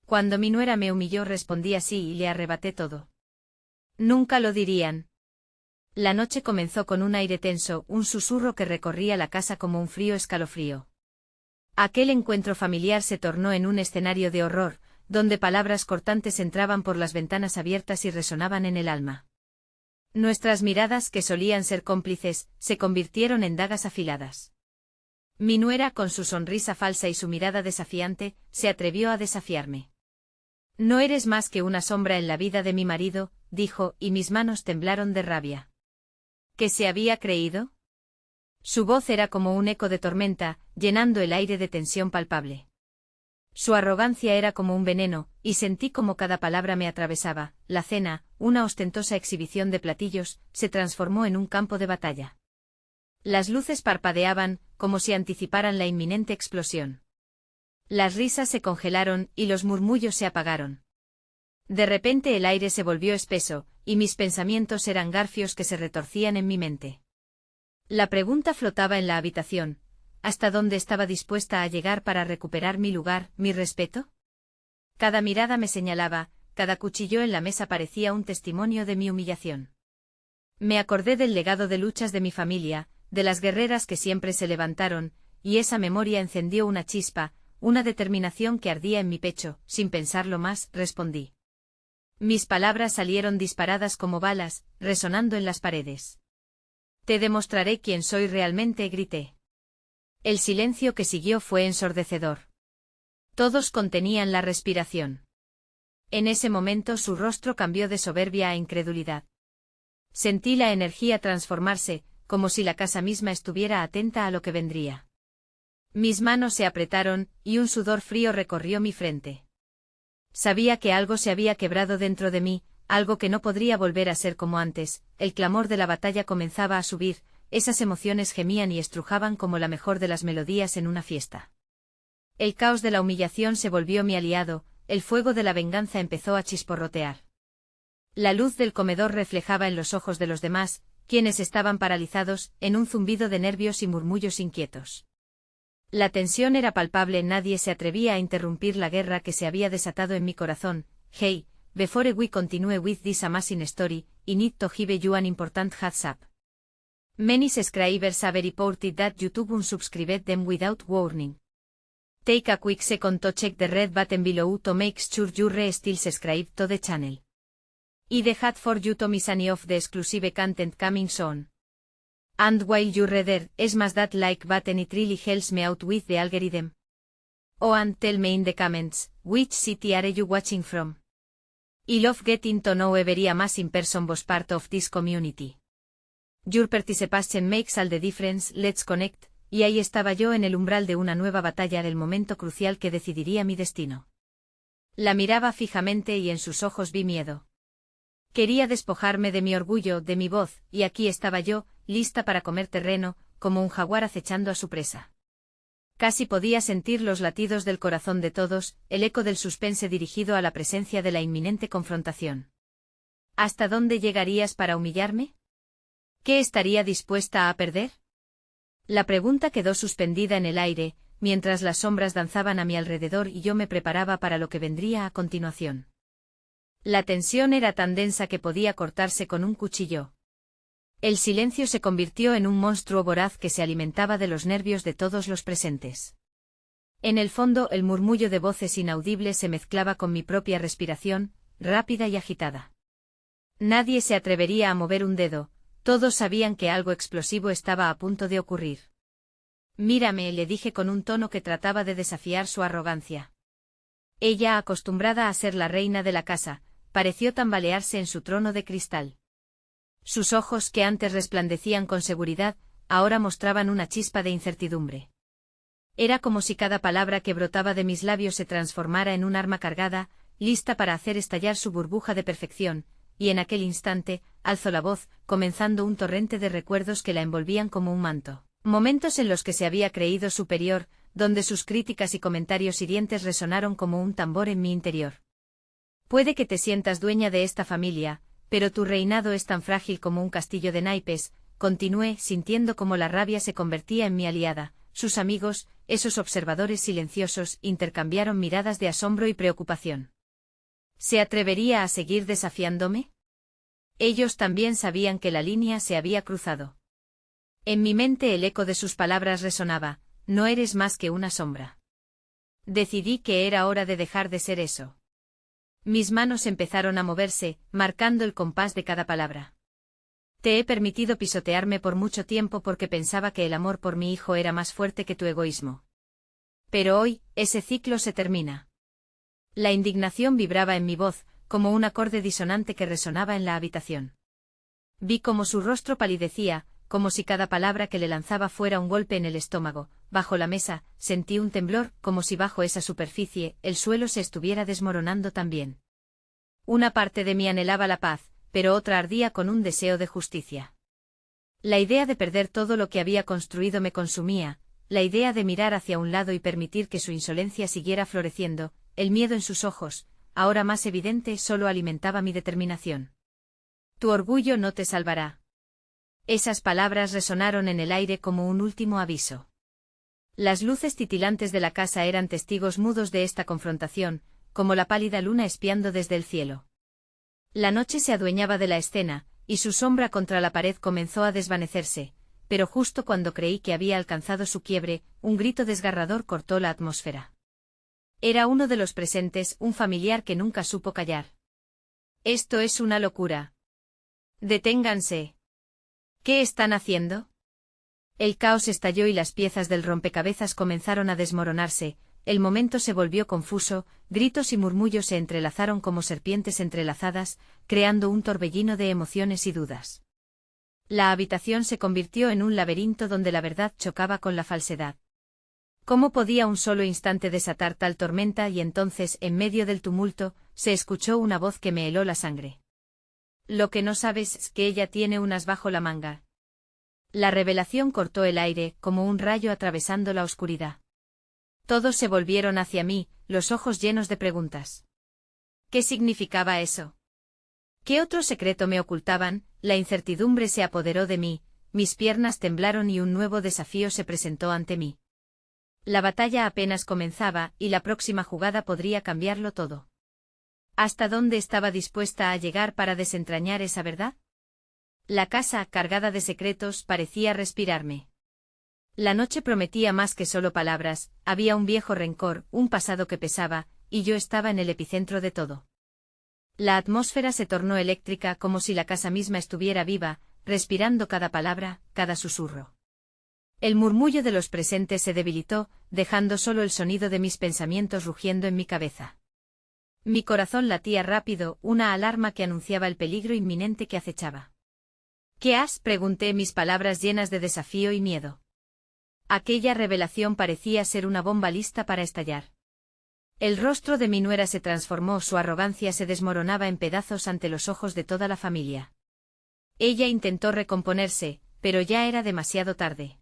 Cuando mi nuera me humilló respondí así y le arrebaté todo. Nunca lo dirían. La noche comenzó con un aire tenso, un susurro que recorría la casa como un frío escalofrío. Aquel encuentro familiar se tornó en un escenario de horror, donde palabras cortantes entraban por las ventanas abiertas y resonaban en el alma. Nuestras miradas, que solían ser cómplices, se convirtieron en dagas afiladas. Mi nuera, con su sonrisa falsa y su mirada desafiante, se atrevió a desafiarme. No eres más que una sombra en la vida de mi marido, dijo, y mis manos temblaron de rabia. ¿Qué se había creído? Su voz era como un eco de tormenta, llenando el aire de tensión palpable. Su arrogancia era como un veneno, y sentí como cada palabra me atravesaba. La cena, una ostentosa exhibición de platillos, se transformó en un campo de batalla. Las luces parpadeaban, como si anticiparan la inminente explosión. Las risas se congelaron, y los murmullos se apagaron. De repente el aire se volvió espeso, y mis pensamientos eran garfios que se retorcían en mi mente. La pregunta flotaba en la habitación: ¿hasta dónde estaba dispuesta a llegar para recuperar mi lugar, mi respeto? Cada mirada me señalaba, cada cuchillo en la mesa parecía un testimonio de mi humillación. Me acordé del legado de luchas de mi familia, de las guerreras que siempre se levantaron, y esa memoria encendió una chispa, una determinación que ardía en mi pecho. Sin pensarlo más, respondí. Mis palabras salieron disparadas como balas, resonando en las paredes. Te demostraré quién soy realmente, grité. El silencio que siguió fue ensordecedor. Todos contenían la respiración. En ese momento su rostro cambió de soberbia a incredulidad. Sentí la energía transformarse, como si la casa misma estuviera atenta a lo que vendría. Mis manos se apretaron, y un sudor frío recorrió mi frente. Sabía que algo se había quebrado dentro de mí, algo que no podría volver a ser como antes. El clamor de la batalla comenzaba a subir, esas emociones gemían y estrujaban como la mejor de las melodías en una fiesta. El caos de la humillación se volvió mi aliado, el fuego de la venganza empezó a chisporrotear. La luz del comedor reflejaba en los ojos de los demás, quienes estaban paralizados, en un zumbido de nervios y murmullos inquietos. La tensión era palpable, nadie se atrevía a interrumpir la guerra que se había desatado en mi corazón. Hey, before we continue with this amazing story, I need to give you an important heads up. Many subscribers have reported that YouTube unsubscribed them without warning. Take a quick second to check the red button below to make sure you're still subscribed to the channel. I had for you to miss any of the exclusive content coming soon. And while you reader, smash that like button, it really helps me out with the algorithm. Oh, and tell me in the comments, which city are you watching from? I love getting to know every amazing person was part of this community. Your participation makes all the difference, let's connect. Y ahí estaba yo en el umbral de una nueva batalla, del momento crucial que decidiría mi destino. La miraba fijamente y en sus ojos vi miedo. Quería despojarme de mi orgullo, de mi voz, y aquí estaba yo, lista para comer terreno, como un jaguar acechando a su presa. Casi podía sentir los latidos del corazón de todos, el eco del suspense dirigido a la presencia de la inminente confrontación. ¿Hasta dónde llegarías para humillarme? ¿Qué estaría dispuesta a perder? La pregunta quedó suspendida en el aire, mientras las sombras danzaban a mi alrededor y yo me preparaba para lo que vendría a continuación. La tensión era tan densa que podía cortarse con un cuchillo. El silencio se convirtió en un monstruo voraz que se alimentaba de los nervios de todos los presentes. En el fondo, el murmullo de voces inaudibles se mezclaba con mi propia respiración, rápida y agitada. Nadie se atrevería a mover un dedo, todos sabían que algo explosivo estaba a punto de ocurrir. Mírame, le dije con un tono que trataba de desafiar su arrogancia. Ella, acostumbrada a ser la reina de la casa, pareció tambalearse en su trono de cristal. Sus ojos, que antes resplandecían con seguridad, ahora mostraban una chispa de incertidumbre. Era como si cada palabra que brotaba de mis labios se transformara en un arma cargada, lista para hacer estallar su burbuja de perfección, y en aquel instante, alzó la voz, comenzando un torrente de recuerdos que la envolvían como un manto. Momentos en los que se había creído superior, donde sus críticas y comentarios hirientes resonaron como un tambor en mi interior. Puede que te sientas dueña de esta familia, pero tu reinado es tan frágil como un castillo de naipes, continué, sintiendo como la rabia se convertía en mi aliada. sus amigos, esos observadores silenciosos, intercambiaron miradas de asombro y preocupación. ¿Se atrevería a seguir desafiándome? Ellos también sabían que la línea se había cruzado. En mi mente el eco de sus palabras resonaba: no eres más que una sombra. Decidí que era hora de dejar de ser eso. Mis manos empezaron a moverse, marcando el compás de cada palabra. Te he permitido pisotearme por mucho tiempo porque pensaba que el amor por mi hijo era más fuerte que tu egoísmo. Pero hoy, ese ciclo se termina. La indignación vibraba en mi voz, como un acorde disonante que resonaba en la habitación. Vi cómo su rostro palidecía, como si cada palabra que le lanzaba fuera un golpe en el estómago. Bajo la mesa, sentí un temblor, como si bajo esa superficie, el suelo se estuviera desmoronando también. Una parte de mí anhelaba la paz, pero otra ardía con un deseo de justicia. La idea de perder todo lo que había construido me consumía, la idea de mirar hacia un lado y permitir que su insolencia siguiera floreciendo, el miedo en sus ojos, ahora más evidente, solo alimentaba mi determinación. Tu orgullo no te salvará. Esas palabras resonaron en el aire como un último aviso. Las luces titilantes de la casa eran testigos mudos de esta confrontación, como la pálida luna espiando desde el cielo. La noche se adueñaba de la escena, y su sombra contra la pared comenzó a desvanecerse, pero justo cuando creí que había alcanzado su quiebre, un grito desgarrador cortó la atmósfera. Era uno de los presentes, un familiar que nunca supo callar. Esto es una locura. Deténganse. ¿Qué están haciendo? El caos estalló y las piezas del rompecabezas comenzaron a desmoronarse, el momento se volvió confuso, gritos y murmullos se entrelazaron como serpientes entrelazadas, creando un torbellino de emociones y dudas. La habitación se convirtió en un laberinto donde la verdad chocaba con la falsedad. ¿Cómo podía un solo instante desatar tal tormenta? Y entonces, en medio del tumulto, se escuchó una voz que me heló la sangre. Lo que no sabes es que ella tiene unas bajo la manga. La revelación cortó el aire, como un rayo atravesando la oscuridad. Todos se volvieron hacia mí, los ojos llenos de preguntas. ¿Qué significaba eso? ¿Qué otro secreto me ocultaban? La incertidumbre se apoderó de mí, mis piernas temblaron y un nuevo desafío se presentó ante mí. La batalla apenas comenzaba, y la próxima jugada podría cambiarlo todo. ¿Hasta dónde estaba dispuesta a llegar para desentrañar esa verdad? La casa, cargada de secretos, parecía respirarme. La noche prometía más que solo palabras, había un viejo rencor, un pasado que pesaba, y yo estaba en el epicentro de todo. La atmósfera se tornó eléctrica como si la casa misma estuviera viva, respirando cada palabra, cada susurro. El murmullo de los presentes se debilitó, dejando solo el sonido de mis pensamientos rugiendo en mi cabeza. Mi corazón latía rápido, una alarma que anunciaba el peligro inminente que acechaba. ¿Qué has? Pregunté, mis palabras llenas de desafío y miedo. Aquella revelación parecía ser una bomba lista para estallar. El rostro de mi nuera se transformó, su arrogancia se desmoronaba en pedazos ante los ojos de toda la familia. Ella intentó recomponerse, pero ya era demasiado tarde.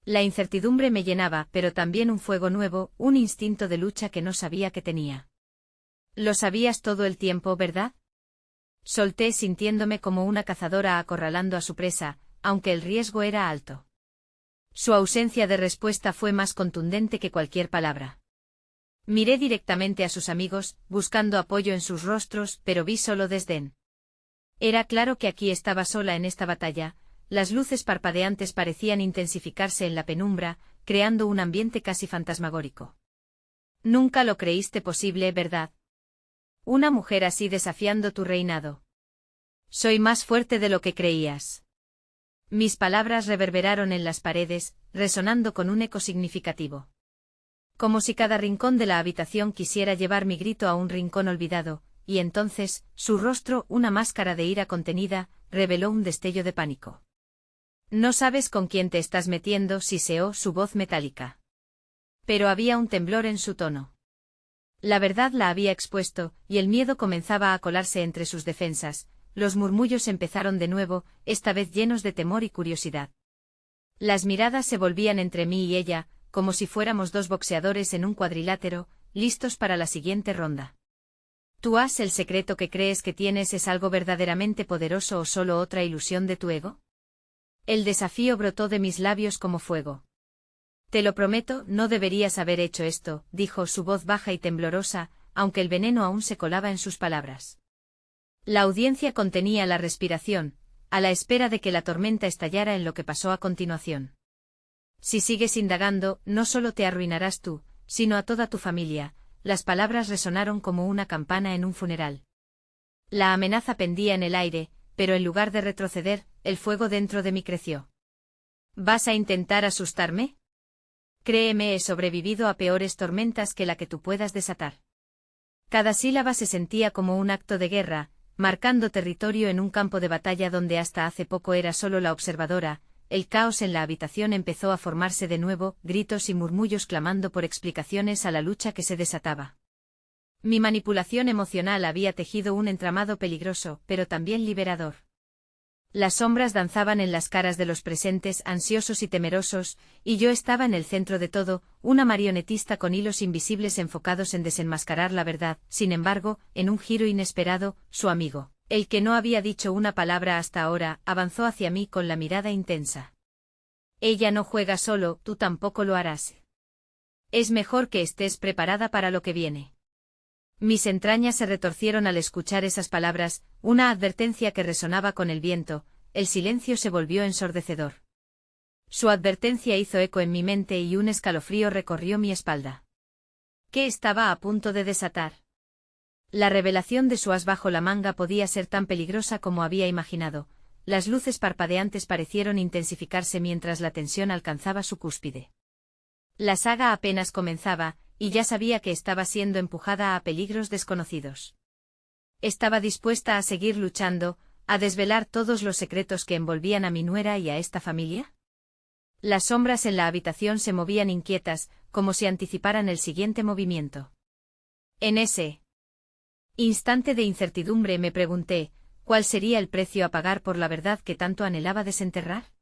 La incertidumbre me llenaba, pero también un fuego nuevo, un instinto de lucha que no sabía que tenía. Lo sabías todo el tiempo, ¿verdad? Solté sintiéndome como una cazadora acorralando a su presa, aunque el riesgo era alto. Su ausencia de respuesta fue más contundente que cualquier palabra. Miré directamente a sus amigos, buscando apoyo en sus rostros, pero vi solo desdén. Era claro que aquí estaba sola en esta batalla, las luces parpadeantes parecían intensificarse en la penumbra, creando un ambiente casi fantasmagórico. Nunca lo creíste posible, ¿verdad? Una mujer así desafiando tu reinado. Soy más fuerte de lo que creías. Mis palabras reverberaron en las paredes, resonando con un eco significativo. Como si cada rincón de la habitación quisiera llevar mi grito a un rincón olvidado, y entonces, su rostro, una máscara de ira contenida, reveló un destello de pánico. No sabes con quién te estás metiendo, siseó su voz metálica. Pero había un temblor en su tono. La verdad la había expuesto, y el miedo comenzaba a colarse entre sus defensas. Los murmullos empezaron de nuevo, esta vez llenos de temor y curiosidad. Las miradas se volvían entre mí y ella, como si fuéramos dos boxeadores en un cuadrilátero, listos para la siguiente ronda. ¿Tú has el secreto que crees que tienes es algo verdaderamente poderoso o solo otra ilusión de tu ego? El desafío brotó de mis labios como fuego. Te lo prometo, no deberías haber hecho esto, dijo su voz baja y temblorosa, aunque el veneno aún se colaba en sus palabras. La audiencia contenía la respiración, a la espera de que la tormenta estallara en lo que pasó a continuación. Si sigues indagando, no solo te arruinarás tú, sino a toda tu familia. Las palabras resonaron como una campana en un funeral. La amenaza pendía en el aire, pero en lugar de retroceder, el fuego dentro de mí creció. ¿Vas a intentar asustarme? Créeme, he sobrevivido a peores tormentas que la que tú puedas desatar. Cada sílaba se sentía como un acto de guerra, marcando territorio en un campo de batalla donde hasta hace poco era solo la observadora. El caos en la habitación empezó a formarse de nuevo, gritos y murmullos clamando por explicaciones a la lucha que se desataba. Mi manipulación emocional había tejido un entramado peligroso, pero también liberador. Las sombras danzaban en las caras de los presentes, ansiosos y temerosos, y yo estaba en el centro de todo, una marionetista con hilos invisibles enfocados en desenmascarar la verdad. Sin embargo, en un giro inesperado, su amigo, el que no había dicho una palabra hasta ahora, avanzó hacia mí con la mirada intensa. Ella no juega solo, tú tampoco lo harás. Es mejor que estés preparada para lo que viene. Mis entrañas se retorcieron al escuchar esas palabras, una advertencia que resonaba con el viento. El silencio se volvió ensordecedor. Su advertencia hizo eco en mi mente y un escalofrío recorrió mi espalda. ¿Qué estaba a punto de desatar? La revelación de su as bajo la manga podía ser tan peligrosa como había imaginado. Las luces parpadeantes parecieron intensificarse mientras la tensión alcanzaba su cúspide. La saga apenas comenzaba, y ya sabía que estaba siendo empujada a peligros desconocidos. Estaba dispuesta a seguir luchando, a desvelar todos los secretos que envolvían a mi nuera y a esta familia. Las sombras en la habitación se movían inquietas, como si anticiparan el siguiente movimiento. En ese instante de incertidumbre me pregunté, ¿cuál sería el precio a pagar por la verdad que tanto anhelaba desenterrar?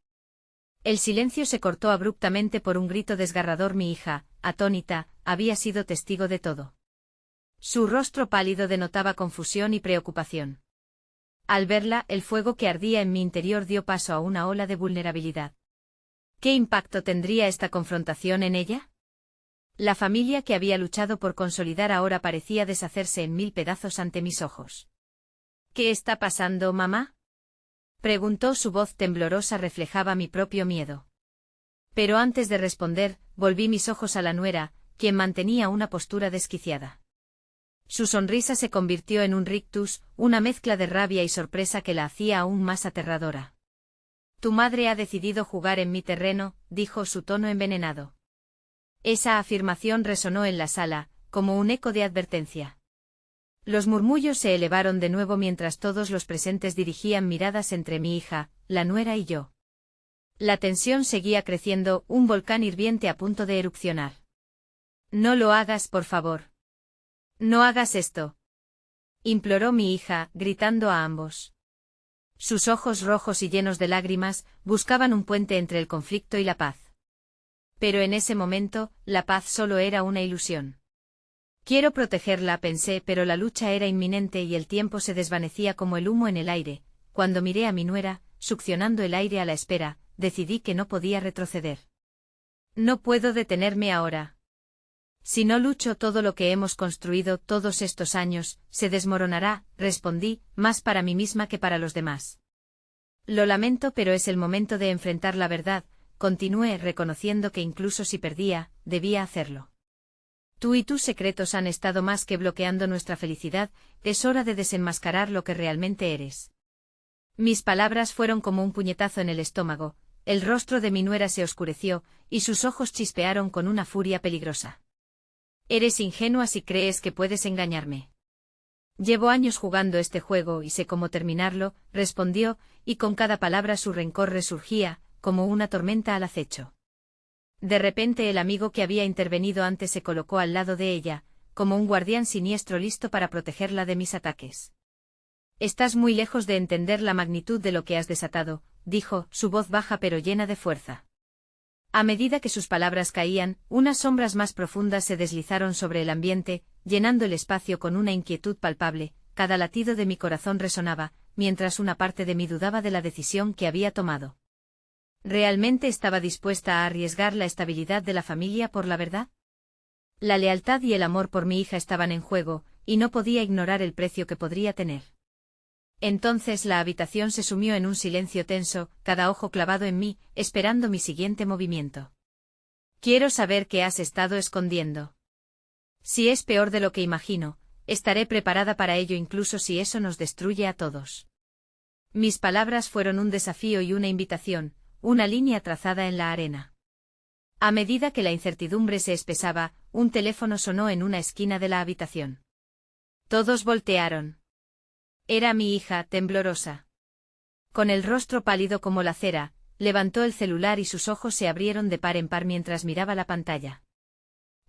El silencio se cortó abruptamente por un grito desgarrador. Mi hija, atónita, había sido testigo de todo. Su rostro pálido denotaba confusión y preocupación. Al verla, el fuego que ardía en mi interior dio paso a una ola de vulnerabilidad. ¿Qué impacto tendría esta confrontación en ella? La familia que había luchado por consolidar ahora parecía deshacerse en mil pedazos ante mis ojos. ¿Qué está pasando, mamá? Preguntó, su voz temblorosa reflejaba mi propio miedo. Pero antes de responder, volví mis ojos a la nuera, quien mantenía una postura desquiciada. Su sonrisa se convirtió en un rictus, una mezcla de rabia y sorpresa que la hacía aún más aterradora. Tu madre ha decidido jugar en mi terreno, dijo, su tono envenenado. Esa afirmación resonó en la sala, como un eco de advertencia. Los murmullos se elevaron de nuevo mientras todos los presentes dirigían miradas entre mi hija, la nuera y yo. La tensión seguía creciendo, un volcán hirviente a punto de erupcionar. No lo hagas, por favor. No hagas esto. Imploró mi hija, gritando a ambos. Sus ojos rojos y llenos de lágrimas buscaban un puente entre el conflicto y la paz. Pero en ese momento, la paz solo era una ilusión. Quiero protegerla, pensé, pero la lucha era inminente y el tiempo se desvanecía como el humo en el aire. Cuando miré a mi nuera, succionando el aire a la espera, decidí que no podía retroceder. No puedo detenerme ahora. Si no lucho, todo lo que hemos construido todos estos años se desmoronará, respondí, más para mí misma que para los demás. Lo lamento, pero es el momento de enfrentar la verdad, continué, reconociendo que incluso si perdía, debía hacerlo. Tú y tus secretos han estado más que bloqueando nuestra felicidad, es hora de desenmascarar lo que realmente eres. Mis palabras fueron como un puñetazo en el estómago, el rostro de mi nuera se oscureció, y sus ojos chispearon con una furia peligrosa. Eres ingenua si crees que puedes engañarme. Llevo años jugando este juego y sé cómo terminarlo, respondió, y con cada palabra su rencor resurgía, como una tormenta al acecho. De repente el amigo que había intervenido antes se colocó al lado de ella, como un guardián siniestro listo para protegerla de mis ataques. Estás muy lejos de entender la magnitud de lo que has desatado, dijo, su voz baja pero llena de fuerza. A medida que sus palabras caían, unas sombras más profundas se deslizaron sobre el ambiente, llenando el espacio con una inquietud palpable. Cada latido de mi corazón resonaba, mientras una parte de mí dudaba de la decisión que había tomado. ¿Realmente estaba dispuesta a arriesgar la estabilidad de la familia por la verdad? La lealtad y el amor por mi hija estaban en juego, y no podía ignorar el precio que podría tener. Entonces la habitación se sumió en un silencio tenso, cada ojo clavado en mí, esperando mi siguiente movimiento. Quiero saber qué has estado escondiendo. Si es peor de lo que imagino, estaré preparada para ello incluso si eso nos destruye a todos. Mis palabras fueron un desafío y una invitación, una línea trazada en la arena. A medida que la incertidumbre se espesaba, un teléfono sonó en una esquina de la habitación. Todos voltearon. Era mi hija, temblorosa. Con el rostro pálido como la cera, levantó el celular y sus ojos se abrieron de par en par mientras miraba la pantalla.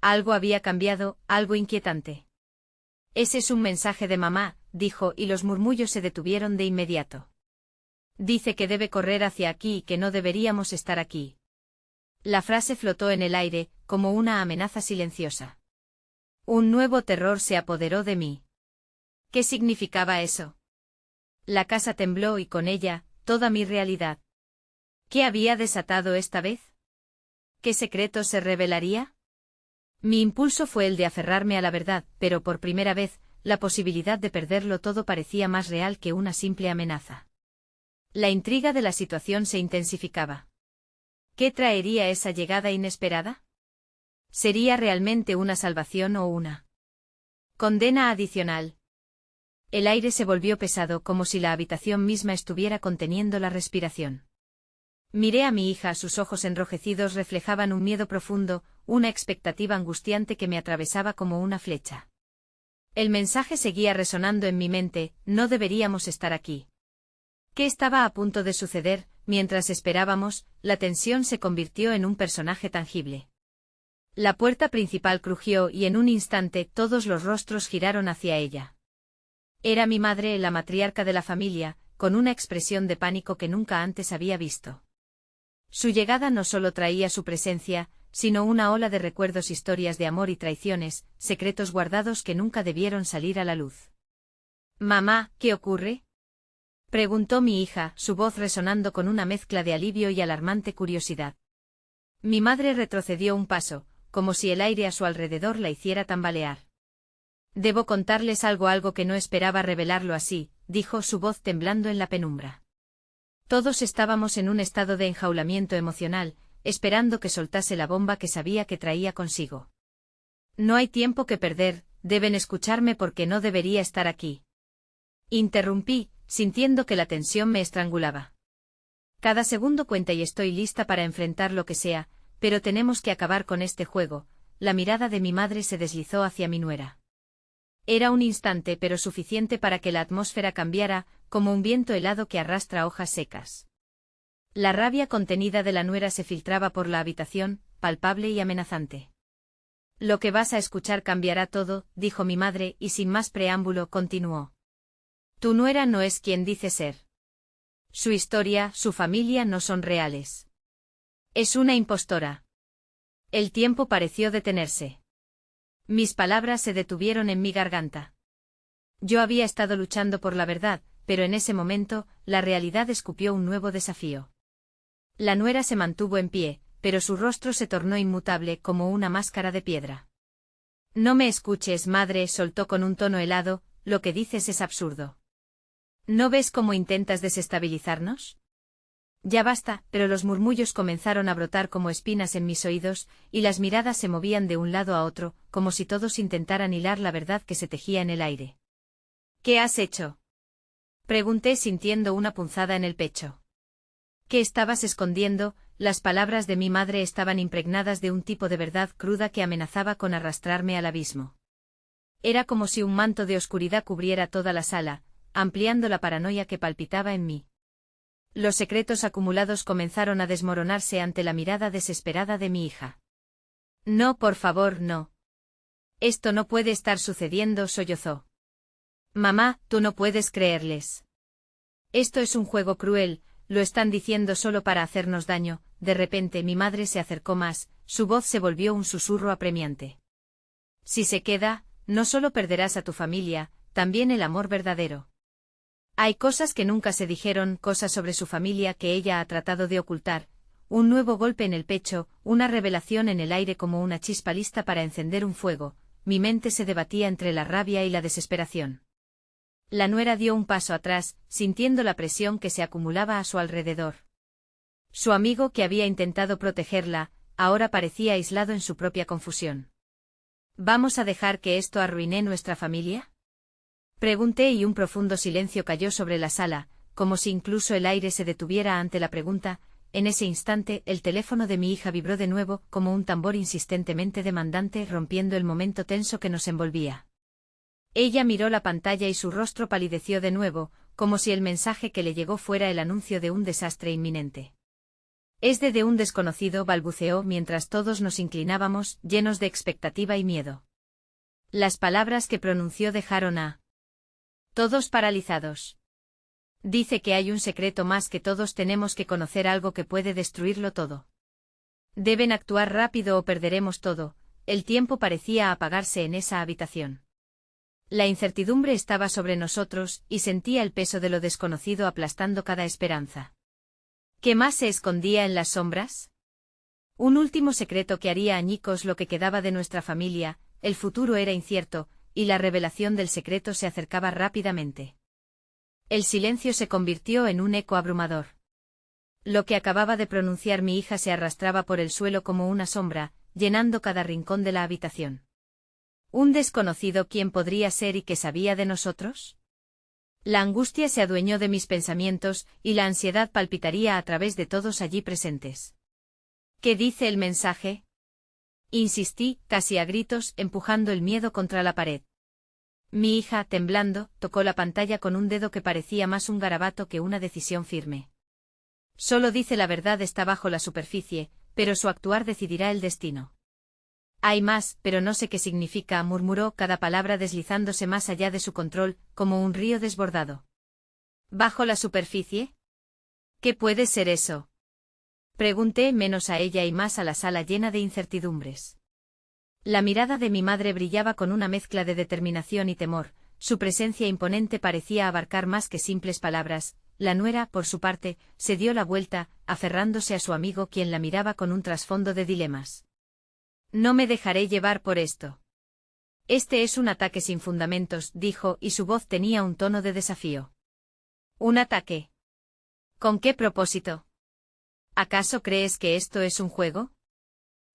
Algo había cambiado, algo inquietante. Ese es un mensaje de mamá, dijo, y los murmullos se detuvieron de inmediato. Dice que debe correr hacia aquí y que no deberíamos estar aquí. La frase flotó en el aire, como una amenaza silenciosa. Un nuevo terror se apoderó de mí. ¿Qué significaba eso? La casa tembló y con ella, toda mi realidad. ¿Qué había desatado esta vez? ¿Qué secreto se revelaría? Mi impulso fue el de aferrarme a la verdad, pero por primera vez, la posibilidad de perderlo todo parecía más real que una simple amenaza. La intriga de la situación se intensificaba. ¿Qué traería esa llegada inesperada? ¿Sería realmente una salvación o una condena adicional? El aire se volvió pesado como si la habitación misma estuviera conteniendo la respiración. Miré a mi hija, sus ojos enrojecidos reflejaban un miedo profundo, una expectativa angustiante que me atravesaba como una flecha. El mensaje seguía resonando en mi mente, no deberíamos estar aquí. ¿Qué estaba a punto de suceder? Mientras esperábamos, la tensión se convirtió en un personaje tangible. La puerta principal crujió y en un instante todos los rostros giraron hacia ella. Era mi madre, la matriarca de la familia, con una expresión de pánico que nunca antes había visto. Su llegada no solo traía su presencia, sino una ola de recuerdos, historias de amor y traiciones, secretos guardados que nunca debieron salir a la luz. «Mamá, ¿qué ocurre?», preguntó mi hija, su voz resonando con una mezcla de alivio y alarmante curiosidad. Mi madre retrocedió un paso, como si el aire a su alrededor la hiciera tambalear. «Debo contarles algo que no esperaba revelarlo así», dijo, su voz temblando en la penumbra. Todos estábamos en un estado de enjaulamiento emocional, esperando que soltase la bomba que sabía que traía consigo. «No hay tiempo que perder, deben escucharme porque no debería estar aquí». Interrumpí, sintiendo que la tensión me estrangulaba. «Cada segundo cuenta y estoy lista para enfrentar lo que sea, pero tenemos que acabar con este juego». La mirada de mi madre se deslizó hacia mi nuera. Era un instante pero suficiente para que la atmósfera cambiara, como un viento helado que arrastra hojas secas. La rabia contenida de la nuera se filtraba por la habitación, palpable y amenazante. «Lo que vas a escuchar cambiará todo», dijo mi madre, y sin más preámbulo continuó. «Tu nuera no es quien dice ser. Su historia, su familia no son reales. Es una impostora». El tiempo pareció detenerse. Mis palabras se detuvieron en mi garganta. Yo había estado luchando por la verdad, pero en ese momento, la realidad escupió un nuevo desafío. La nuera se mantuvo en pie, pero su rostro se tornó inmutable como una máscara de piedra. «No me escuches, madre», soltó con un tono helado, «lo que dices es absurdo. ¿No ves cómo intentas desestabilizarnos?». Ya basta, pero los murmullos comenzaron a brotar como espinas en mis oídos, y las miradas se movían de un lado a otro, como si todos intentaran hilar la verdad que se tejía en el aire. «¿Qué has hecho?», pregunté sintiendo una punzada en el pecho. «¿Qué estabas escondiendo?». Las palabras de mi madre estaban impregnadas de un tipo de verdad cruda que amenazaba con arrastrarme al abismo. Era como si un manto de oscuridad cubriera toda la sala, ampliando la paranoia que palpitaba en mí. Los secretos acumulados comenzaron a desmoronarse ante la mirada desesperada de mi hija. «No, por favor, no. Esto no puede estar sucediendo», sollozó. «Mamá, tú no puedes creerles. Esto es un juego cruel, lo están diciendo solo para hacernos daño». De repente mi madre se acercó más, su voz se volvió un susurro apremiante. «Si se queda, no solo perderás a tu familia, también el amor verdadero. Hay cosas que nunca se dijeron, cosas sobre su familia que ella ha tratado de ocultar, Un nuevo golpe en el pecho, una revelación en el aire como una chispa lista para encender un fuego. Mi mente se debatía entre la rabia y la desesperación. La nuera dio un paso atrás, sintiendo la presión que se acumulaba a su alrededor. Su amigo, que había intentado protegerla, ahora parecía aislado en su propia confusión. ¿Vamos a dejar que esto arruine nuestra familia? Pregunté y un profundo silencio cayó sobre la sala, como si incluso el aire se detuviera ante la pregunta. En ese instante, el teléfono de mi hija vibró de nuevo, como un tambor insistentemente demandante, rompiendo el momento tenso que nos envolvía. Ella miró la pantalla y su rostro palideció de nuevo, como si el mensaje que le llegó fuera el anuncio de un desastre inminente. Es de un desconocido, balbuceó mientras todos nos inclinábamos, llenos de expectativa y miedo. Las palabras que pronunció dejaron a todos paralizados. Dice que hay un secreto más que todos tenemos que conocer, algo que puede destruirlo todo. Deben actuar rápido o perderemos todo. El tiempo parecía apagarse en esa habitación. La incertidumbre estaba sobre nosotros, y sentía el peso de lo desconocido aplastando cada esperanza. ¿Qué más se escondía en las sombras? Un último secreto que haría añicos lo que quedaba de nuestra familia. El futuro era incierto, y la revelación del secreto se acercaba rápidamente. El silencio se convirtió en un eco abrumador. Lo que acababa de pronunciar mi hija se arrastraba por el suelo como una sombra, llenando cada rincón de la habitación. ¿Un desconocido? ¿Quién podría ser y qué sabía de nosotros? La angustia se adueñó de mis pensamientos, y la ansiedad palpitaría a través de todos allí presentes. ¿Qué dice el mensaje? Insistí, casi a gritos, empujando el miedo contra la pared. Mi hija, temblando, tocó la pantalla con un dedo que parecía más un garabato que una decisión firme. Solo dice la verdad, está bajo la superficie, pero su actuar decidirá el destino. Hay más, pero no sé qué significa, murmuró, cada palabra deslizándose más allá de su control, como un río desbordado. ¿Bajo la superficie? ¿Qué puede ser eso? Pregunté, menos a ella y más a la sala llena de incertidumbres. La mirada de mi madre brillaba con una mezcla de determinación y temor, su presencia imponente parecía abarcar más que simples palabras. La nuera, por su parte, se dio la vuelta, aferrándose a su amigo, quien la miraba con un trasfondo de dilemas. No me dejaré llevar por esto. Este es un ataque sin fundamentos, dijo, y su voz tenía un tono de desafío. ¿Un ataque? ¿Con qué propósito? ¿Acaso crees que esto es un juego?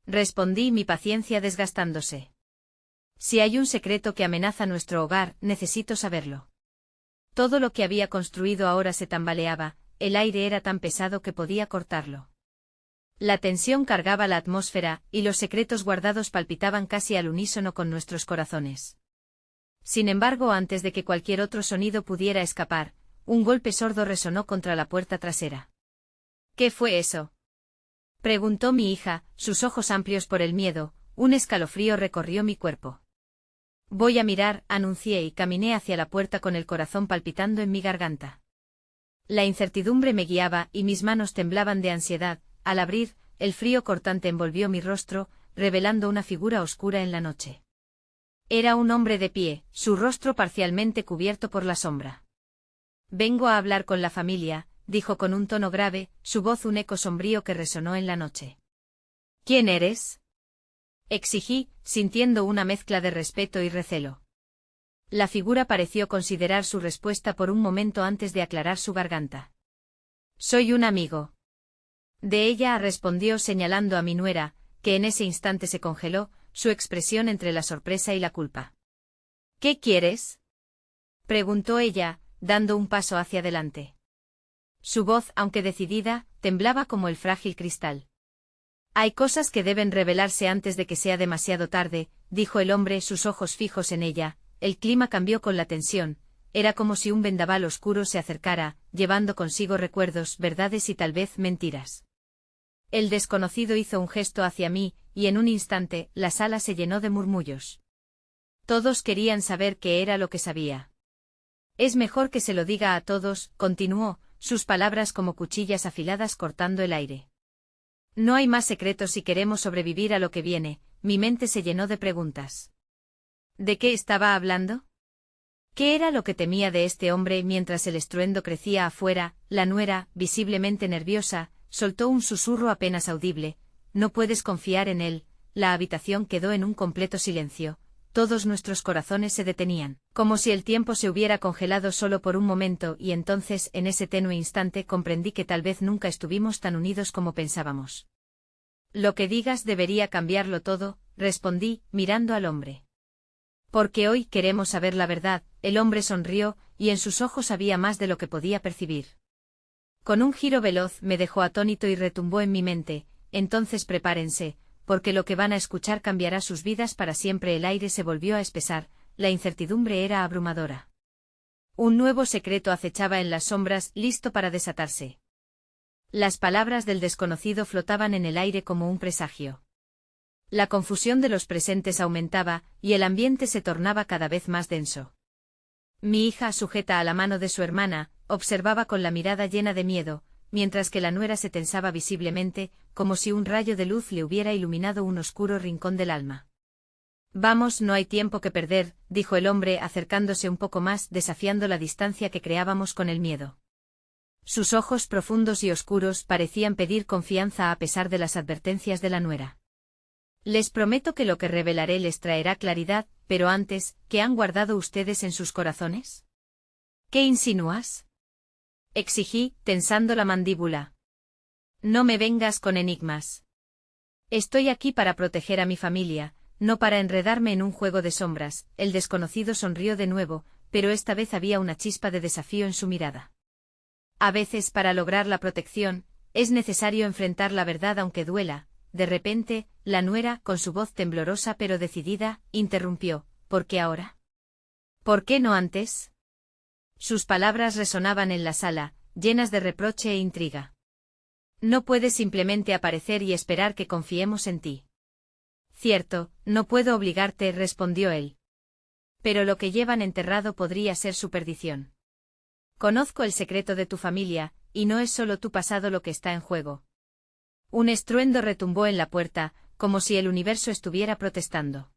Respondí, mi paciencia desgastándose. Si hay un secreto que amenaza nuestro hogar, necesito saberlo. Todo lo que había construido ahora se tambaleaba, el aire era tan pesado que podía cortarlo. La tensión cargaba la atmósfera, y los secretos guardados palpitaban casi al unísono con nuestros corazones. Sin embargo, antes de que cualquier otro sonido pudiera escapar, un golpe sordo resonó contra la puerta trasera. ¿Qué fue eso? Preguntó mi hija, sus ojos amplios por el miedo. Un escalofrío recorrió mi cuerpo. Voy a mirar, anuncié y caminé hacia la puerta con el corazón palpitando en mi garganta. La incertidumbre me guiaba y mis manos temblaban de ansiedad. Al abrir, el frío cortante envolvió mi rostro, revelando una figura oscura en la noche. Era un hombre de pie, su rostro parcialmente cubierto por la sombra. Vengo a hablar con la familia, dijo con un tono grave, su voz un eco sombrío que resonó en la noche. ¿Quién eres? Exigí, sintiendo una mezcla de respeto y recelo. La figura pareció considerar su respuesta por un momento antes de aclarar su garganta. Soy un amigo. De ella, respondió señalando a mi nuera, que en ese instante se congeló, su expresión entre la sorpresa y la culpa. ¿Qué quieres? Preguntó ella, dando un paso hacia adelante. Su voz, aunque decidida, temblaba como el frágil cristal. Hay cosas que deben revelarse antes de que sea demasiado tarde, dijo el hombre, sus ojos fijos en ella. El clima cambió con la tensión, era como si un vendaval oscuro se acercara, llevando consigo recuerdos, verdades y tal vez mentiras. El desconocido hizo un gesto hacia mí, y en un instante, la sala se llenó de murmullos. Todos querían saber qué era lo que sabía. Es mejor que se lo diga a todos, continuó, sus palabras como cuchillas afiladas cortando el aire. No hay más secretos si queremos sobrevivir a lo que viene. Mi mente se llenó de preguntas. ¿De qué estaba hablando? ¿Qué era lo que temía de este hombre mientras el estruendo crecía afuera? La nuera, visiblemente nerviosa, soltó un susurro apenas audible: no puedes confiar en él. La habitación quedó en un completo silencio. Todos nuestros corazones se detenían, como si el tiempo se hubiera congelado solo por un momento, y entonces, en ese tenue instante, comprendí que tal vez nunca estuvimos tan unidos como pensábamos. Lo que digas debería cambiarlo todo, respondí, mirando al hombre. Porque hoy queremos saber la verdad. El hombre sonrió, y en sus ojos había más de lo que podía percibir. Con un giro veloz me dejó atónito y retumbó en mi mente: entonces prepárense, porque lo que van a escuchar cambiará sus vidas para siempre. El aire se volvió a espesar, la incertidumbre era abrumadora. Un nuevo secreto acechaba en las sombras, listo para desatarse. Las palabras del desconocido flotaban en el aire como un presagio. La confusión de los presentes aumentaba, y el ambiente se tornaba cada vez más denso. Mi hija, sujeta a la mano de su hermana, observaba con la mirada llena de miedo, mientras que la nuera se tensaba visiblemente, como si un rayo de luz le hubiera iluminado un oscuro rincón del alma. Vamos, no hay tiempo que perder, dijo el hombre acercándose un poco más, desafiando la distancia que creábamos con el miedo. Sus ojos profundos y oscuros parecían pedir confianza a pesar de las advertencias de la nuera. Les prometo que lo que revelaré les traerá claridad, pero antes, ¿qué han guardado ustedes en sus corazones? ¿Qué insinúas? Exigí, tensando la mandíbula. No me vengas con enigmas. Estoy aquí para proteger a mi familia, no para enredarme en un juego de sombras. El desconocido sonrió de nuevo, pero esta vez había una chispa de desafío en su mirada. A veces, para lograr la protección, es necesario enfrentar la verdad aunque duela. De repente, la nuera, con su voz temblorosa pero decidida, interrumpió: ¿por qué ahora? ¿Por qué no antes? Sus palabras resonaban en la sala, llenas de reproche e intriga. No puedes simplemente aparecer y esperar que confiemos en ti. Cierto, no puedo obligarte, respondió él. Pero lo que llevan enterrado podría ser su perdición. Conozco el secreto de tu familia, y no es solo tu pasado lo que está en juego. Un estruendo retumbó en la puerta, como si el universo estuviera protestando.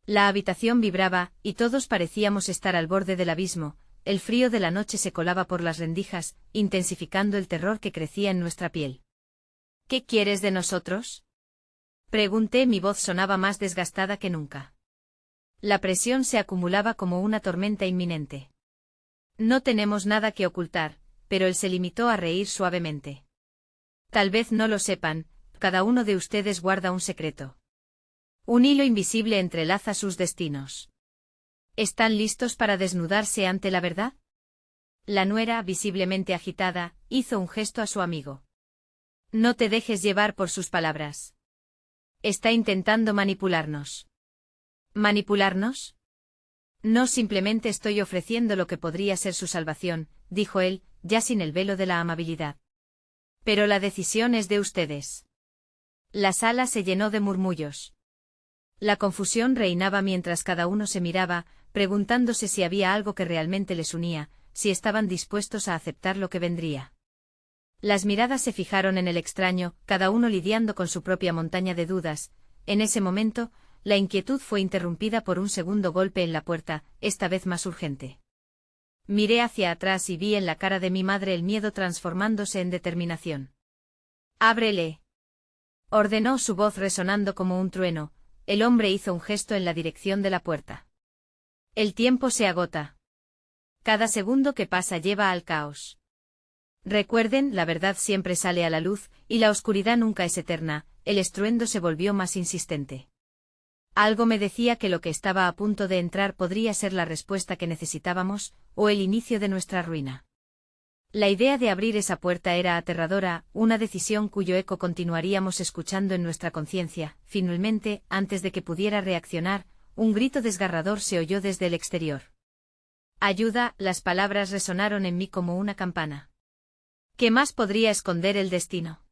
La habitación vibraba, y todos parecíamos estar al borde del abismo. El frío de la noche se colaba por las rendijas, intensificando el terror que crecía en nuestra piel. ¿Qué quieres de nosotros? Pregunté, mi voz sonaba más desgastada que nunca. La presión se acumulaba como una tormenta inminente. No tenemos nada que ocultar, pero él se limitó a reír suavemente. Tal vez no lo sepan, cada uno de ustedes guarda un secreto. Un hilo invisible entrelaza sus destinos. ¿Están listos para desnudarse ante la verdad? La nuera, visiblemente agitada, hizo un gesto a su amigo. No te dejes llevar por sus palabras. Está intentando manipularnos. ¿Manipularnos? No, simplemente estoy ofreciendo lo que podría ser su salvación, dijo él, ya sin el velo de la amabilidad. Pero la decisión es de ustedes. La sala se llenó de murmullos. La confusión reinaba mientras cada uno se miraba, preguntándose si había algo que realmente les unía, si estaban dispuestos a aceptar lo que vendría. Las miradas se fijaron en el extraño, cada uno lidiando con su propia montaña de dudas. En ese momento, la inquietud fue interrumpida por un segundo golpe en la puerta, esta vez más urgente. Miré hacia atrás y vi en la cara de mi madre el miedo transformándose en determinación. «Ábrele», ordenó, su voz resonando como un trueno. El hombre hizo un gesto en la dirección de la puerta. El tiempo se agota. Cada segundo que pasa lleva al caos. Recuerden, la verdad siempre sale a la luz, y la oscuridad nunca es eterna. El estruendo se volvió más insistente. Algo me decía que lo que estaba a punto de entrar podría ser la respuesta que necesitábamos, o el inicio de nuestra ruina. La idea de abrir esa puerta era aterradora, una decisión cuyo eco continuaríamos escuchando en nuestra conciencia. Finalmente, antes de que pudiera reaccionar, un grito desgarrador se oyó desde el exterior. «Ayuda», las palabras resonaron en mí como una campana. ¿Qué más podría esconder el destino?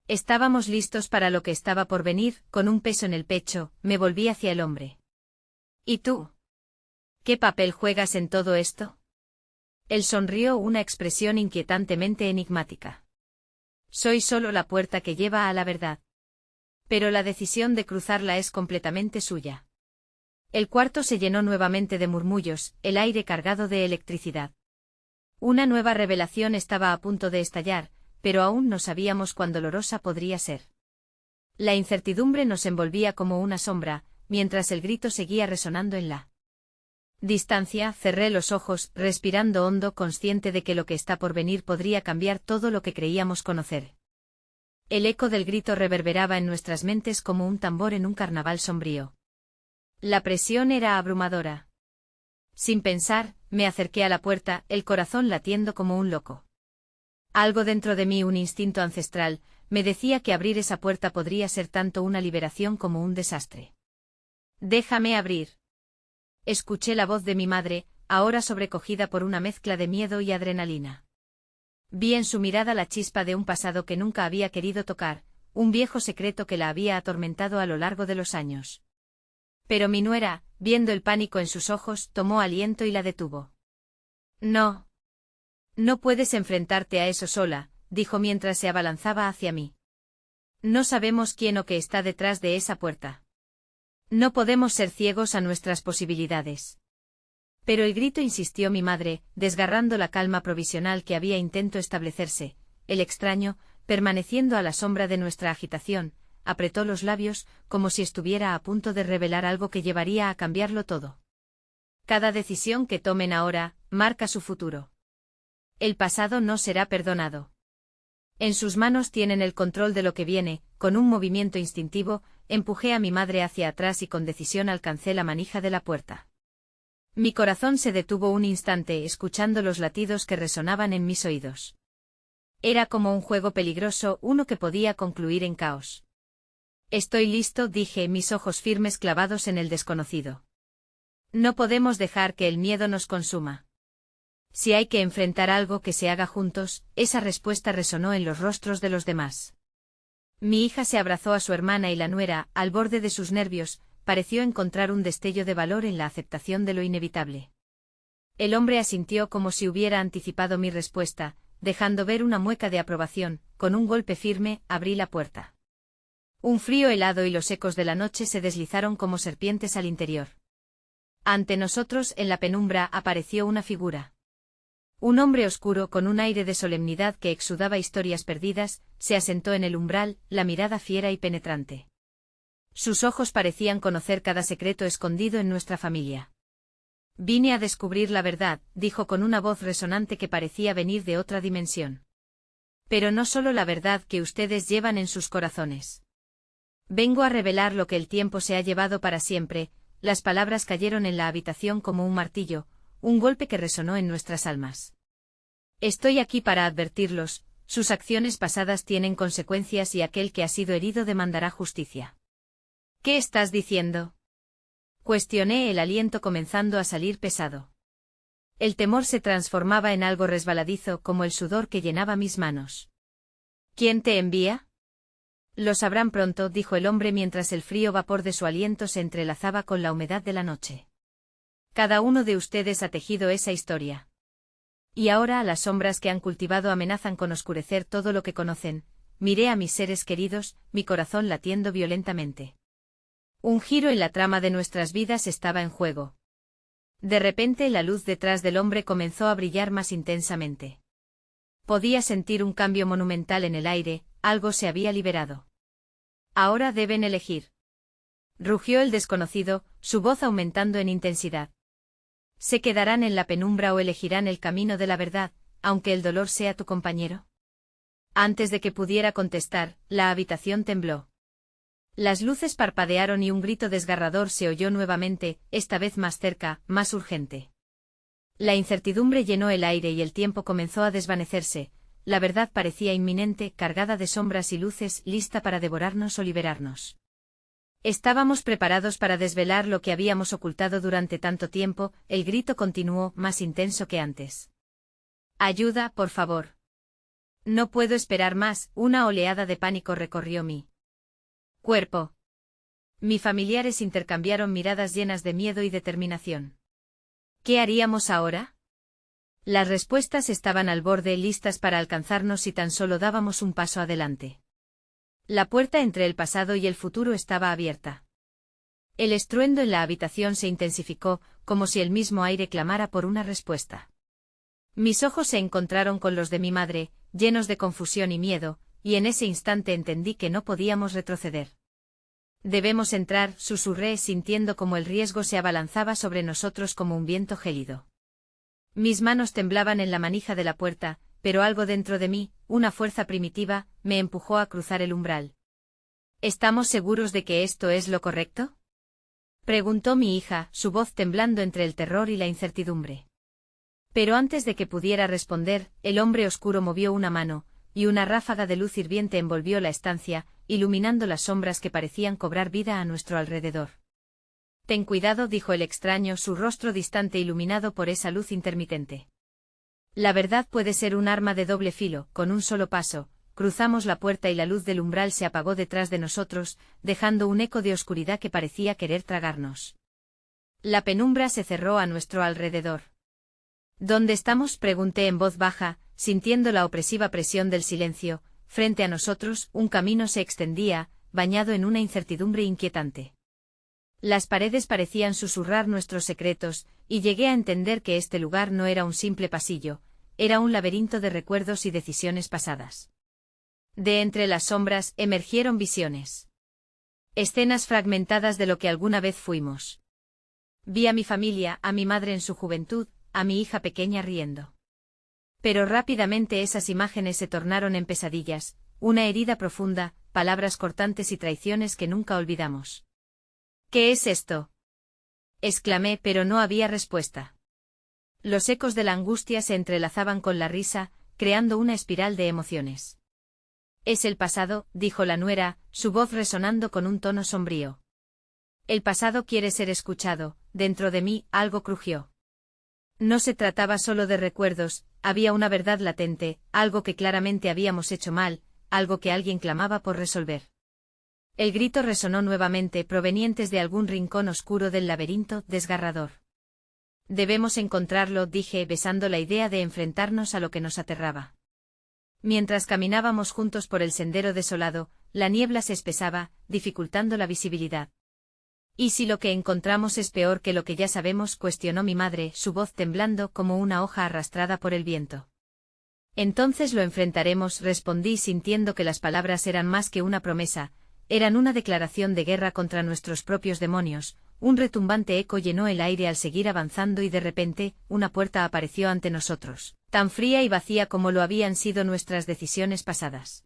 Estábamos listos para lo que estaba por venir, con un peso en el pecho, me volví hacia el hombre. ¿Y tú? ¿Qué papel juegas en todo esto? Él sonrió, una expresión inquietantemente enigmática. Soy solo la puerta que lleva a la verdad. Pero la decisión de cruzarla es completamente suya. El cuarto se llenó nuevamente de murmullos, el aire cargado de electricidad. Una nueva revelación estaba a punto de estallar, pero aún no sabíamos cuán dolorosa podría ser. La incertidumbre nos envolvía como una sombra, mientras el grito seguía resonando en la distancia. Cerré los ojos, respirando hondo, consciente de que lo que está por venir podría cambiar todo lo que creíamos conocer. El eco del grito reverberaba en nuestras mentes como un tambor en un carnaval sombrío. La presión era abrumadora. Sin pensar, me acerqué a la puerta, el corazón latiendo como un loco. Algo dentro de mí, un instinto ancestral, me decía que abrir esa puerta podría ser tanto una liberación como un desastre. «Déjame abrir». Escuché la voz de mi madre, ahora sobrecogida por una mezcla de miedo y adrenalina. Vi en su mirada la chispa de un pasado que nunca había querido tocar, un viejo secreto que la había atormentado a lo largo de los años. Pero mi nuera, viendo el pánico en sus ojos, tomó aliento y la detuvo. «No. No puedes enfrentarte a eso sola», dijo mientras se abalanzaba hacia mí. «No sabemos quién o qué está detrás de esa puerta. No podemos ser ciegos a nuestras posibilidades». Pero el grito, insistió mi madre, desgarrando la calma provisional que había intentado establecerse. El extraño, permaneciendo a la sombra de nuestra agitación, apretó los labios, como si estuviera a punto de revelar algo que llevaría a cambiarlo todo. «Cada decisión que tomen ahora, marca su futuro. El pasado no será perdonado. En sus manos tienen el control de lo que viene». Con un movimiento instintivo, empujé a mi madre hacia atrás y con decisión alcancé la manija de la puerta. Mi corazón se detuvo un instante, escuchando los latidos que resonaban en mis oídos. Era como un juego peligroso, uno que podía concluir en caos. «Estoy listo», dije, mis ojos firmes clavados en el desconocido. «No podemos dejar que el miedo nos consuma. Si hay que enfrentar algo, que se haga juntos». Esa respuesta resonó en los rostros de los demás. Mi hija se abrazó a su hermana y la nuera, al borde de sus nervios, pareció encontrar un destello de valor en la aceptación de lo inevitable. El hombre asintió como si hubiera anticipado mi respuesta, dejando ver una mueca de aprobación. Con un golpe firme, abrí la puerta. Un frío helado y los ecos de la noche se deslizaron como serpientes al interior. Ante nosotros, en la penumbra, apareció una figura. Un hombre oscuro con un aire de solemnidad que exudaba historias perdidas, se asentó en el umbral, la mirada fiera y penetrante. Sus ojos parecían conocer cada secreto escondido en nuestra familia. «Vine a descubrir la verdad», dijo con una voz resonante que parecía venir de otra dimensión. «Pero no solo la verdad que ustedes llevan en sus corazones. Vengo a revelar lo que el tiempo se ha llevado para siempre». Las palabras cayeron en la habitación como un martillo, un golpe que resonó en nuestras almas. «Estoy aquí para advertirlos, sus acciones pasadas tienen consecuencias y aquel que ha sido herido demandará justicia». «¿Qué estás diciendo?», cuestioné, el aliento comenzando a salir pesado. El temor se transformaba en algo resbaladizo, como el sudor que llenaba mis manos. «¿Quién te envía?». «Lo sabrán pronto», dijo el hombre mientras el frío vapor de su aliento se entrelazaba con la humedad de la noche. «Cada uno de ustedes ha tejido esa historia. Y ahora las sombras que han cultivado amenazan con oscurecer todo lo que conocen». Miré a mis seres queridos, mi corazón latiendo violentamente. Un giro en la trama de nuestras vidas estaba en juego. De repente la luz detrás del hombre comenzó a brillar más intensamente. Podía sentir un cambio monumental en el aire, algo se había liberado. «Ahora deben elegir», rugió el desconocido, su voz aumentando en intensidad. «¿Se quedarán en la penumbra o elegirán el camino de la verdad, aunque el dolor sea tu compañero?». Antes de que pudiera contestar, la habitación tembló. Las luces parpadearon y un grito desgarrador se oyó nuevamente, esta vez más cerca, más urgente. La incertidumbre llenó el aire y el tiempo comenzó a desvanecerse. La verdad parecía inminente, cargada de sombras y luces, lista para devorarnos o liberarnos. Estábamos preparados para desvelar lo que habíamos ocultado durante tanto tiempo. El grito continuó, más intenso que antes. «Ayuda, por favor. No puedo esperar más». Una oleada de pánico recorrió mi cuerpo. Mis familiares intercambiaron miradas llenas de miedo y determinación. ¿Qué haríamos ahora? Las respuestas estaban al borde, listas para alcanzarnos si tan solo dábamos un paso adelante. La puerta entre el pasado y el futuro estaba abierta. El estruendo en la habitación se intensificó, como si el mismo aire clamara por una respuesta. Mis ojos se encontraron con los de mi madre, llenos de confusión y miedo, y en ese instante entendí que no podíamos retroceder. Debemos entrar, susurré sintiendo como el riesgo se abalanzaba sobre nosotros como un viento gélido. Mis manos temblaban en la manija de la puerta, pero algo dentro de mí, una fuerza primitiva, me empujó a cruzar el umbral. ¿Estamos seguros de que esto es lo correcto?, preguntó mi hija, su voz temblando entre el terror y la incertidumbre. Pero antes de que pudiera responder, el hombre oscuro movió una mano, y una ráfaga de luz hirviente envolvió la estancia, iluminando las sombras que parecían cobrar vida a nuestro alrededor. Ten cuidado, dijo el extraño, su rostro distante iluminado por esa luz intermitente. La verdad puede ser un arma de doble filo. Con un solo paso, cruzamos la puerta y la luz del umbral se apagó detrás de nosotros, dejando un eco de oscuridad que parecía querer tragarnos. La penumbra se cerró a nuestro alrededor. ¿Dónde estamos?, pregunté en voz baja, sintiendo la opresiva presión del silencio. Frente a nosotros, un camino se extendía, bañado en una incertidumbre inquietante. Las paredes parecían susurrar nuestros secretos, y llegué a entender que este lugar no era un simple pasillo, era un laberinto de recuerdos y decisiones pasadas. De entre las sombras emergieron visiones. Escenas fragmentadas de lo que alguna vez fuimos. Vi a mi familia, a mi madre en su juventud, a mi hija pequeña riendo. Pero rápidamente esas imágenes se tornaron en pesadillas, una herida profunda, palabras cortantes y traiciones que nunca olvidamos. ¿Qué es esto?, exclamé, pero no había respuesta. Los ecos de la angustia se entrelazaban con la risa, creando una espiral de emociones. Es el pasado, dijo la nuera, su voz resonando con un tono sombrío. El pasado quiere ser escuchado. Dentro de mí, algo crujió. No se trataba solo de recuerdos, había una verdad latente, algo que claramente habíamos hecho mal, algo que alguien clamaba por resolver. El grito resonó nuevamente, provenientes de algún rincón oscuro del laberinto, desgarrador. Debemos encontrarlo, dije, besando la idea de enfrentarnos a lo que nos aterraba. Mientras caminábamos juntos por el sendero desolado, la niebla se espesaba, dificultando la visibilidad. ¿Y si lo que encontramos es peor que lo que ya sabemos?, cuestionó mi madre, su voz temblando como una hoja arrastrada por el viento. Entonces lo enfrentaremos, respondí sintiendo que las palabras eran más que una promesa, eran una declaración de guerra contra nuestros propios demonios. Un retumbante eco llenó el aire al seguir avanzando y de repente, una puerta apareció ante nosotros, tan fría y vacía como lo habían sido nuestras decisiones pasadas.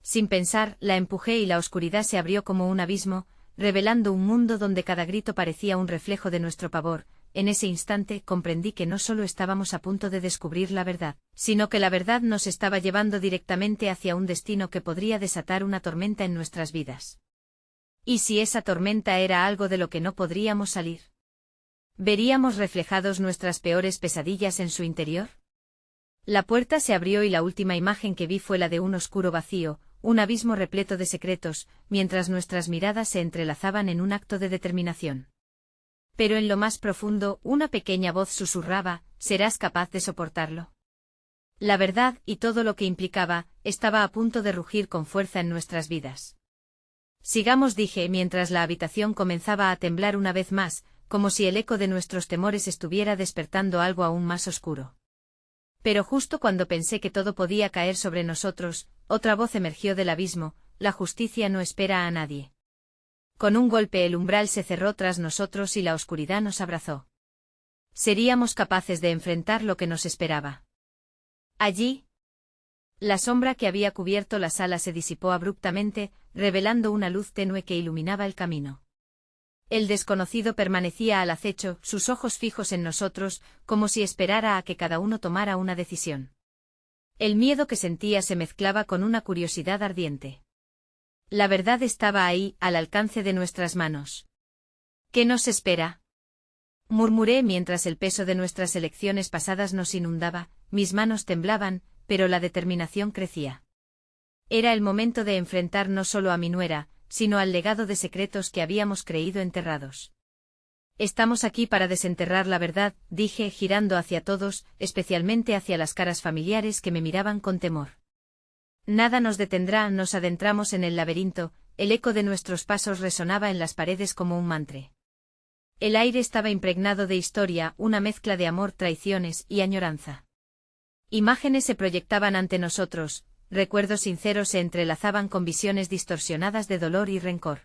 Sin pensar, la empujé y la oscuridad se abrió como un abismo, revelando un mundo donde cada grito parecía un reflejo de nuestro pavor. En ese instante comprendí que no solo estábamos a punto de descubrir la verdad, sino que la verdad nos estaba llevando directamente hacia un destino que podría desatar una tormenta en nuestras vidas. ¿Y si esa tormenta era algo de lo que no podríamos salir? ¿Veríamos reflejados nuestras peores pesadillas en su interior? La puerta se abrió y la última imagen que vi fue la de un oscuro vacío, un abismo repleto de secretos, mientras nuestras miradas se entrelazaban en un acto de determinación. Pero en lo más profundo, una pequeña voz susurraba: ¿serás capaz de soportarlo? La verdad, y todo lo que implicaba, estaba a punto de rugir con fuerza en nuestras vidas. Sigamos, dije, mientras la habitación comenzaba a temblar una vez más, como si el eco de nuestros temores estuviera despertando algo aún más oscuro. Pero justo cuando pensé que todo podía caer sobre nosotros, otra voz emergió del abismo: la justicia no espera a nadie. Con un golpe el umbral se cerró tras nosotros y la oscuridad nos abrazó. ¿Seríamos capaces de enfrentar lo que nos esperaba? Allí, la sombra que había cubierto la sala se disipó abruptamente, revelando una luz tenue que iluminaba el camino. El desconocido permanecía al acecho, sus ojos fijos en nosotros, como si esperara a que cada uno tomara una decisión. El miedo que sentía se mezclaba con una curiosidad ardiente. La verdad estaba ahí, al alcance de nuestras manos. ¿Qué nos espera?, murmuré mientras el peso de nuestras elecciones pasadas nos inundaba. Mis manos temblaban, pero la determinación crecía. Era el momento de enfrentar no solo a mi nuera, sino al legado de secretos que habíamos creído enterrados. Estamos aquí para desenterrar la verdad, dije, girando hacia todos, especialmente hacia las caras familiares que me miraban con temor. Nada nos detendrá. Nos adentramos en el laberinto, el eco de nuestros pasos resonaba en las paredes como un mantre. El aire estaba impregnado de historia, una mezcla de amor, traiciones y añoranza. Imágenes se proyectaban ante nosotros, recuerdos sinceros se entrelazaban con visiones distorsionadas de dolor y rencor.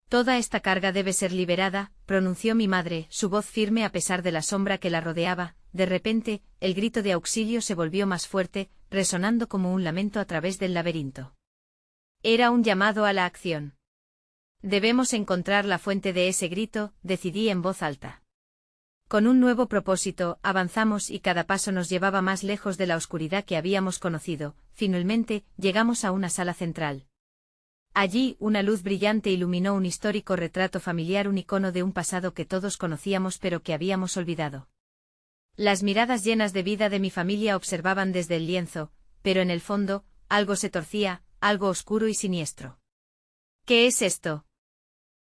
Toda esta carga debe ser liberada, pronunció mi madre, su voz firme a pesar de la sombra que la rodeaba. De repente, el grito de auxilio se volvió más fuerte, resonando como un lamento a través del laberinto. Era un llamado a la acción. Debemos encontrar la fuente de ese grito, decidí en voz alta. Con un nuevo propósito, avanzamos y cada paso nos llevaba más lejos de la oscuridad que habíamos conocido. Finalmente, llegamos a una sala central. Allí, una luz brillante iluminó un histórico retrato familiar, un icono de un pasado que todos conocíamos pero que habíamos olvidado. Las miradas llenas de vida de mi familia observaban desde el lienzo, pero en el fondo, algo se torcía, algo oscuro y siniestro. ¿Qué es esto?,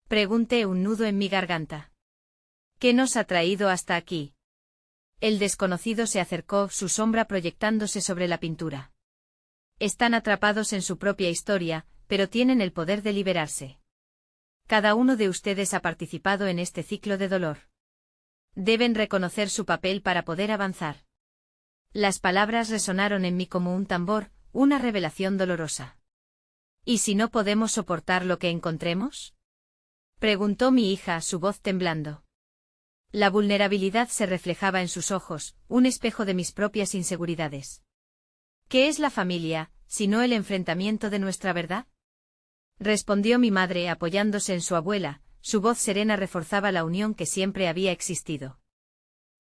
pregunté, un nudo en mi garganta. ¿Qué nos ha traído hasta aquí? El desconocido se acercó, su sombra proyectándose sobre la pintura. Están atrapados en su propia historia, pero tienen el poder de liberarse. Cada uno de ustedes ha participado en este ciclo de dolor. Deben reconocer su papel para poder avanzar. Las palabras resonaron en mí como un tambor, una revelación dolorosa. ¿Y si no podemos soportar lo que encontremos?, preguntó mi hija, su voz temblando. La vulnerabilidad se reflejaba en sus ojos, un espejo de mis propias inseguridades. ¿Qué es la familia, sino el enfrentamiento de nuestra verdad?, respondió mi madre apoyándose en su abuela, su voz serena reforzaba la unión que siempre había existido.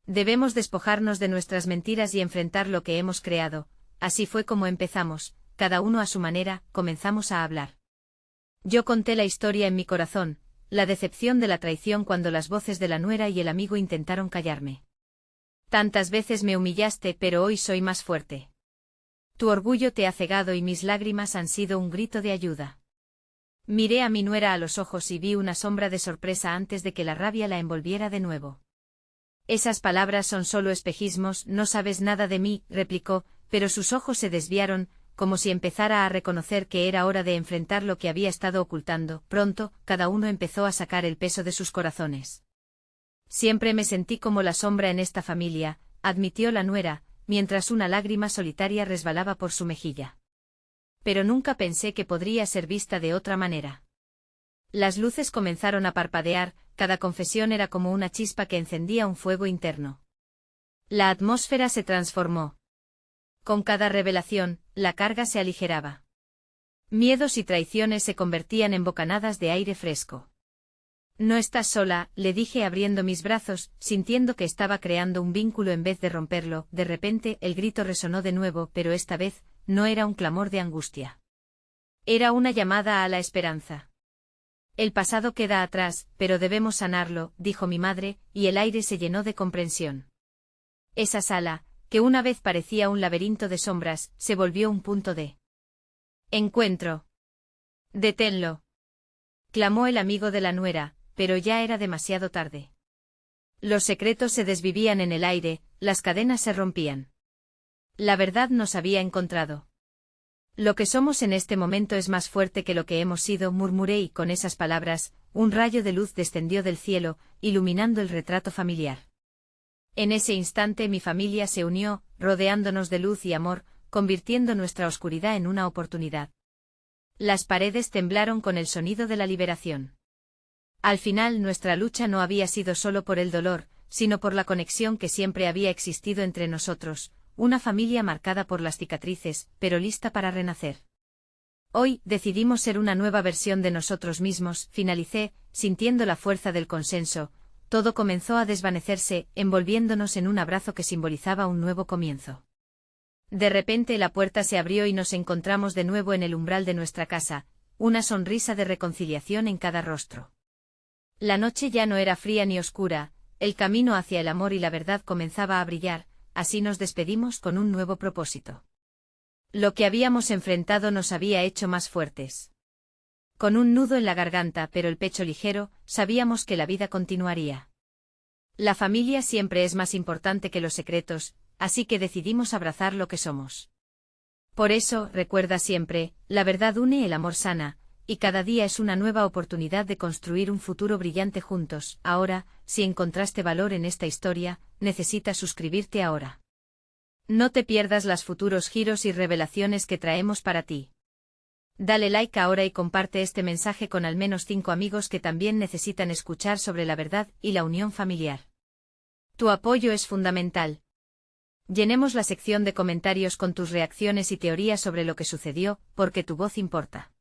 Debemos despojarnos de nuestras mentiras y enfrentar lo que hemos creado. Así fue como empezamos, cada uno a su manera, comenzamos a hablar. Yo conté la historia en mi corazón, la decepción de la traición cuando las voces de la nuera y el amigo intentaron callarme. Tantas veces me humillaste, pero hoy soy más fuerte. Tu orgullo te ha cegado y mis lágrimas han sido un grito de ayuda. Miré a mi nuera a los ojos y vi una sombra de sorpresa antes de que la rabia la envolviera de nuevo. Esas palabras son solo espejismos, no sabes nada de mí, replicó, pero sus ojos se desviaron, como si empezara a reconocer que era hora de enfrentar lo que había estado ocultando. Pronto, cada uno empezó a sacar el peso de sus corazones. Siempre me sentí como la sombra en esta familia, admitió la nuera, mientras una lágrima solitaria resbalaba por su mejilla. Pero nunca pensé que podría ser vista de otra manera. Las luces comenzaron a parpadear, cada confesión era como una chispa que encendía un fuego interno. La atmósfera se transformó. Con cada revelación, la carga se aligeraba. Miedos y traiciones se convertían en bocanadas de aire fresco. No estás sola, le dije abriendo mis brazos, sintiendo que estaba creando un vínculo en vez de romperlo. De repente, el grito resonó de nuevo, pero esta vez, no era un clamor de angustia. Era una llamada a la esperanza. El pasado queda atrás, pero debemos sanarlo, dijo mi madre, y el aire se llenó de comprensión. Esa sala, que una vez parecía un laberinto de sombras, se volvió un punto de encuentro. «Deténlo», clamó el amigo de la nuera, pero ya era demasiado tarde. Los secretos se desvivían en el aire, las cadenas se rompían. La verdad nos había encontrado. Lo que somos en este momento es más fuerte que lo que hemos sido, murmuré y con esas palabras, un rayo de luz descendió del cielo, iluminando el retrato familiar. En ese instante mi familia se unió, rodeándonos de luz y amor, convirtiendo nuestra oscuridad en una oportunidad. Las paredes temblaron con el sonido de la liberación. Al final nuestra lucha no había sido solo por el dolor, sino por la conexión que siempre había existido entre nosotros, una familia marcada por las cicatrices, pero lista para renacer. Hoy, decidimos ser una nueva versión de nosotros mismos, finalicé, sintiendo la fuerza del consenso. Todo comenzó a desvanecerse, envolviéndonos en un abrazo que simbolizaba un nuevo comienzo. De repente la puerta se abrió y nos encontramos de nuevo en el umbral de nuestra casa, una sonrisa de reconciliación en cada rostro. La noche ya no era fría ni oscura, el camino hacia el amor y la verdad comenzaba a brillar, así nos despedimos con un nuevo propósito. Lo que habíamos enfrentado nos había hecho más fuertes. Con un nudo en la garganta pero el pecho ligero, sabíamos que la vida continuaría. La familia siempre es más importante que los secretos, así que decidimos abrazar lo que somos. Por eso, recuerda siempre, la verdad une, el amor sana, y cada día es una nueva oportunidad de construir un futuro brillante juntos. Ahora, si encontraste valor en esta historia, necesitas suscribirte ahora. No te pierdas los futuros giros y revelaciones que traemos para ti. Dale like ahora y comparte este mensaje con al menos 5 amigos que también necesitan escuchar sobre la verdad y la unión familiar. Tu apoyo es fundamental. Llenemos la sección de comentarios con tus reacciones y teorías sobre lo que sucedió, porque tu voz importa.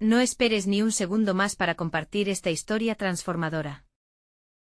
No esperes ni un segundo más para compartir esta historia transformadora.